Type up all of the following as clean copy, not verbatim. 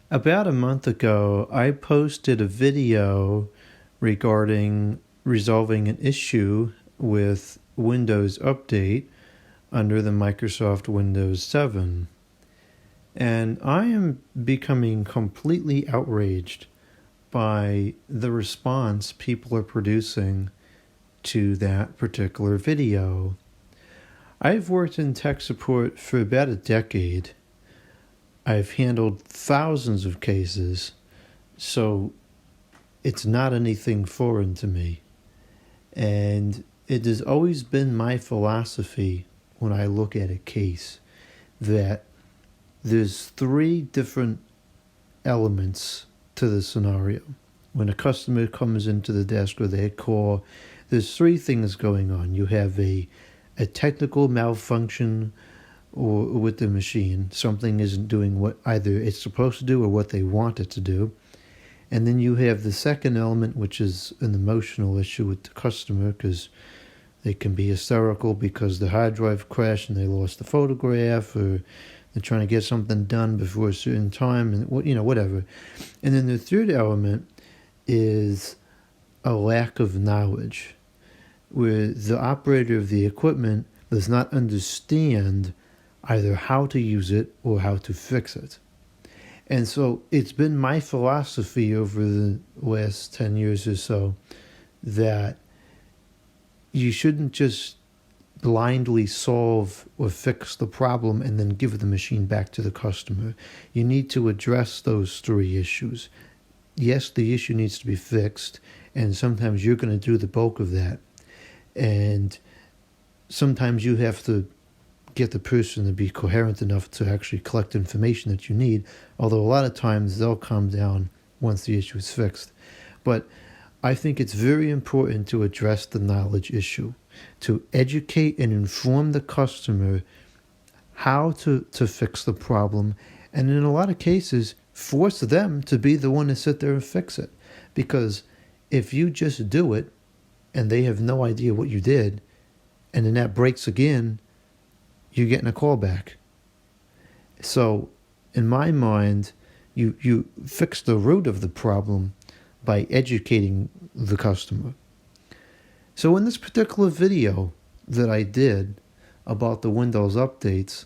About a month ago, I posted a video regarding resolving an issue with Windows Update under the Microsoft Windows 7. And I am becoming completely outraged by the response people are producing to that particular video. I've worked in tech support for about a decade. I've handled thousands of cases, so it's not anything foreign to me. And it has always been my philosophy when I look at a case that there's three different elements to the scenario. When a customer comes into the desk or they call, there's three things going on. You have a technical malfunction or with the machine. Something isn't doing what either it's supposed to do or what they want it to do. And then you have the second element, which is an emotional issue with the customer, because they can be hysterical because the hard drive crashed and they lost the photograph, or they're trying to get something done before a certain time, and whatever. And then the third element is a lack of knowledge, where the operator of the equipment does not understand either how to use it or how to fix it. And so it's been my philosophy over the last 10 years or so that you shouldn't just blindly solve or fix the problem and then give the machine back to the customer. You need to address those three issues. Yes, the issue needs to be fixed, and sometimes you're going to do the bulk of that. And sometimes you have to get the person to be coherent enough to actually collect information that you need, although a lot of times they'll calm down once the issue is fixed. But I think it's very important to address the knowledge issue, to educate and inform the customer how to fix the problem, and in a lot of cases, force them to be the one to sit there and fix it. Because if you just do it, and they have no idea what you did, and then that breaks again, you're getting a call back. So, in my mind, you fix the root of the problem by educating the customer. So in this particular video that I did about the Windows updates,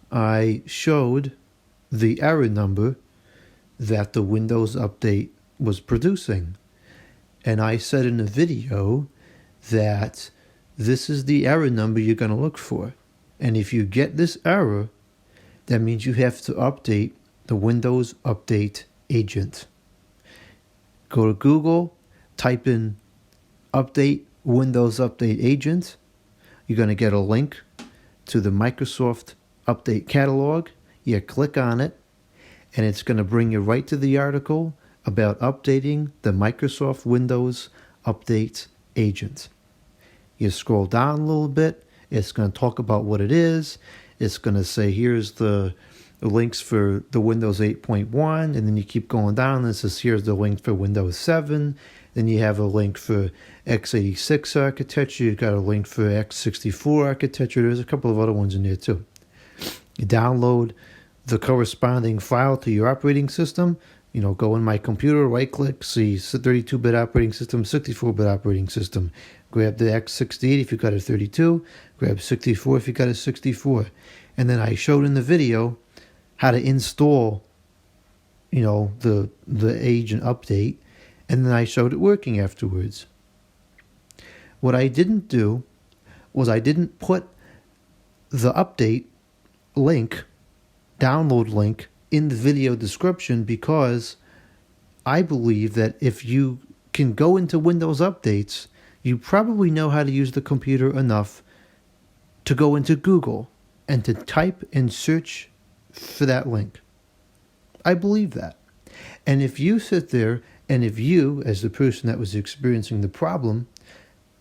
I showed the error number that the Windows update was producing. And I said in the video that this is the error number you're going to look for. And if you get this error, that means you have to update the Windows Update agent. Go to Google, type in Update Windows Update Agent. You're going to get a link to the Microsoft Update catalog. You click on it, and it's going to bring you right to the article about updating the Microsoft Windows Update agent. You scroll down a little bit. It's going to talk about what it is. It's going to say, here's the links for the Windows 8.1, and then you keep going down, and it says, here's the link for Windows 7. Then you have a link for x86 architecture. You've got a link for x64 architecture. There's a couple of other ones in there too. You download the corresponding file to your operating system. Go in My Computer, right-click, see 32-bit operating system, 64-bit operating system. Grab the x68 if you've got a 32. Grab 64 if you've got a 64. And then I showed in the video how to install, the agent update. And then I showed it working afterwards. What I didn't do was I didn't put the update link, download link, in the video description, because I believe that if you can go into Windows updates, you probably know how to use the computer enough to go into Google and to type and search for that link. I believe that. And if you sit there, and if you, as the person that was experiencing the problem,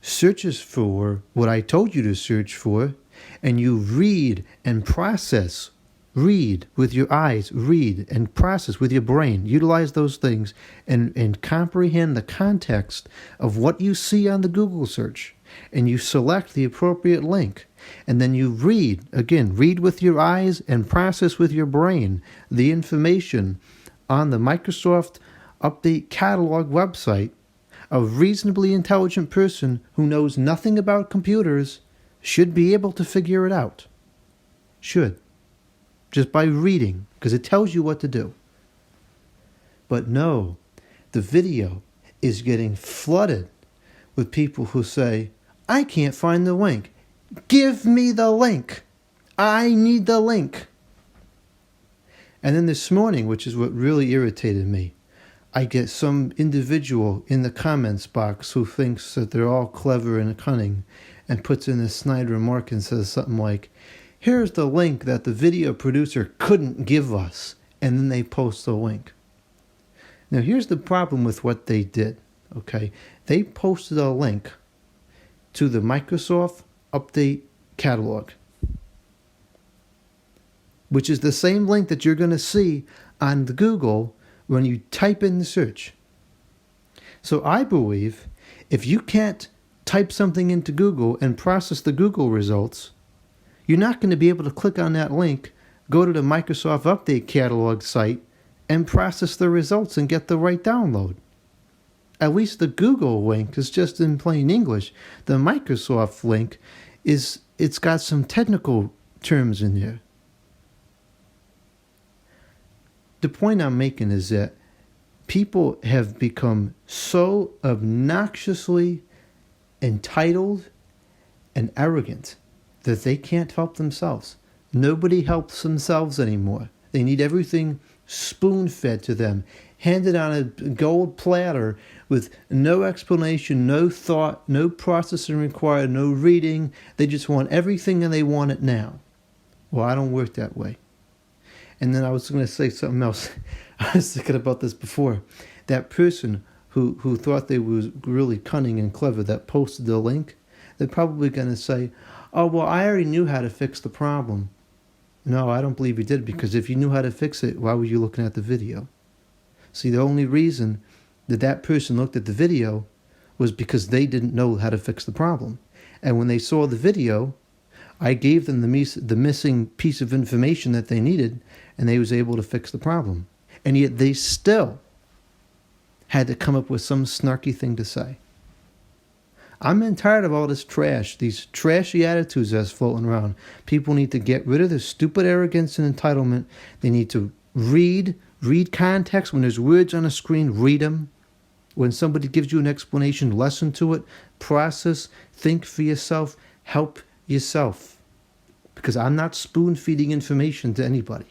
searches for what I told you to search for, and you read and process, read with your eyes, read and process with your brain, utilize those things, and comprehend the context of what you see on the Google search, and you select the appropriate link. And then you read with your eyes and process with your brain the information on the Microsoft Update Catalog website. A reasonably intelligent person who knows nothing about computers should be able to figure it out. Should. Just by reading, because it tells you what to do. But no, the video is getting flooded with people who say, I can't find the link. Give me the link. I need the link. And then this morning, which is what really irritated me, I get some individual in the comments box who thinks that they're all clever and cunning and puts in a snide remark and says something like, here's the link that the video producer couldn't give us. And then they post the link. Now, here's the problem with what they did, okay? They posted a link to the Microsoft Update Catalog, which is the same link that you're going to see on the Google when you type in the search. So I believe if you can't type something into Google and process the Google results, you're not going to be able to click on that link, go to the Microsoft Update Catalog site, and process the results and get the right download. At least the Google link is just in plain English. The Microsoft link it's got some technical terms in there. The point I'm making is that people have become so obnoxiously entitled and arrogant that they can't help themselves. Nobody helps themselves anymore. They need everything spoon-fed to them, handed on a gold platter with no explanation, no thought, no processing required, no reading. They just want everything and they want it now. Well, I don't work that way. And then I was going to say something else. I was thinking about this before. That person who thought they was really cunning and clever that posted the link, they're probably going to say, oh, well, I already knew how to fix the problem. No, I don't believe you did, because if you knew how to fix it, why were you looking at the video? See, the only reason that person looked at the video was because they didn't know how to fix the problem. And when they saw the video, I gave them the missing piece of information that they needed, and they was able to fix the problem. And yet they still had to come up with some snarky thing to say. I'm tired of all this trash, these trashy attitudes that's floating around. People need to get rid of this stupid arrogance and entitlement. They need to read context. When there's words on a screen, read them. When somebody gives you an explanation, listen to it, process, think for yourself, help yourself. Because I'm not spoon-feeding information to anybody.